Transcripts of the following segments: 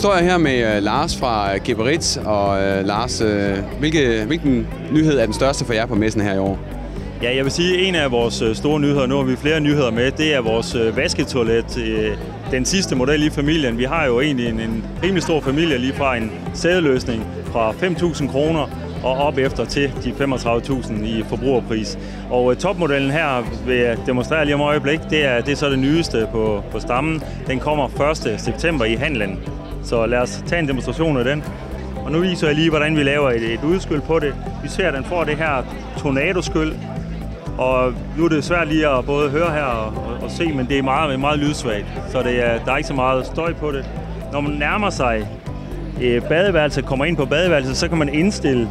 står jeg her med Lars fra Geberit, og Lars, hvilken nyhed er den største for jer på messen her i år? Ja, jeg vil sige, at en af vores store nyheder, nu har vi flere nyheder med, det er vores vasketoilet. Den sidste model i familien. Vi har jo egentlig en rimelig stor familie, lige fra en sædeløsning fra 5.000 kroner og op efter til de 35.000 i forbrugerpris. Og topmodellen her vil jeg demonstrere lige om et øjeblik, det er så det nyeste på stammen. Den kommer 1. september i handlen. Så lad os tage en demonstration af den. Og nu viser jeg lige, hvordan vi laver et udskyld på det. Vi ser, at den får det her tornadoskyld. Og nu er det svært lige at både høre her og se, men det er meget lydsvagt. Så der er ikke så meget støj på det. Når man nærmer sig badeværelset, kommer ind på badeværelset, så kan man indstille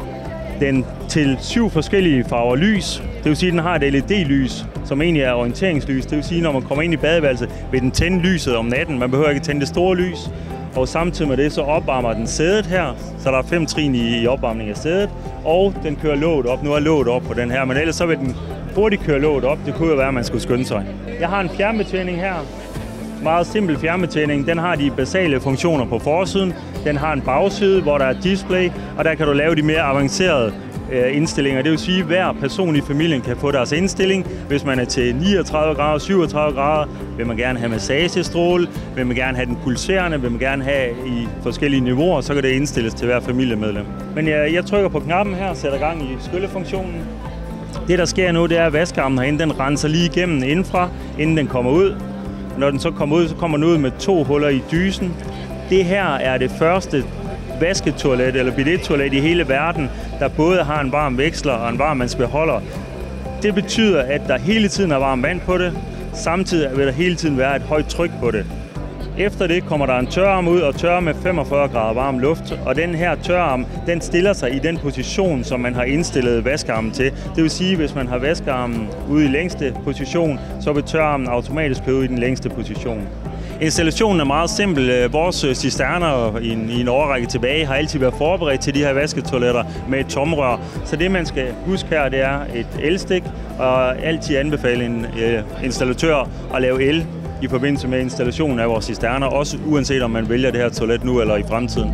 den til 7 forskellige farver lys. Det vil sige, at den har et LED-lys, som egentlig er orienteringslys. Det vil sige, at når man kommer ind i badeværelset, vil den tænde lyset om natten. Man behøver ikke tænde det store lys. Og samtidig med det, så opvarmer den sædet her. Så der er 5 trin i opvarmning af sædet. Og den kører låget op. Nu er låget op på den her, men ellers så vil den hurtigt køre låget op. Det kunne jo være, at man skulle skynde sig. Jeg har en fjernbetjening her. Meget simpel fjernbetjening. Den har de basale funktioner på forsiden. Den har en bagside, hvor der er display, og der kan du lave de mere avancerede indstillinger. Det vil sige, at hver person i familien kan få deres indstilling. Hvis man er til 39 grader, 37 grader, vil man gerne have massagestråle, vil man gerne have den pulserende, vil man gerne have i forskellige niveauer, så kan det indstilles til hver familiemedlem. Men jeg trykker på knappen her og sætter gang i skyllefunktionen. Det, der sker nu, det er, at vaskearmen herinde, den renser lige igennem indenfra, inden den kommer ud. Når den så kommer ud, så kommer den ud med 2 huller i dysen. Det her er det første vasketoilet eller bidettoilet i hele verden, der både har en varm veksler og en varmvandsbeholder. Det betyder, at der hele tiden er varmt vand på det. Samtidig vil der hele tiden være et højt tryk på det. Efter det kommer der en tørarm ud og tørrer med 45 grader varm luft. Og den her tørarm, den stiller sig i den position, som man har indstillet vaskearmen til. Det vil sige, at hvis man har vaskearmen ude i længste position, så vil tørarmen automatisk køre ud i den længste position. Installationen er meget simpel. Vores cisterner i en årrække tilbage har altid været forberedt til de her vasketoiletter med et tomrør. Så det, man skal huske her, det er et elstik, og altid anbefale en installatør at lave el i forbindelse med installationen af vores cisterner, også uanset om man vælger det her toilet nu eller i fremtiden.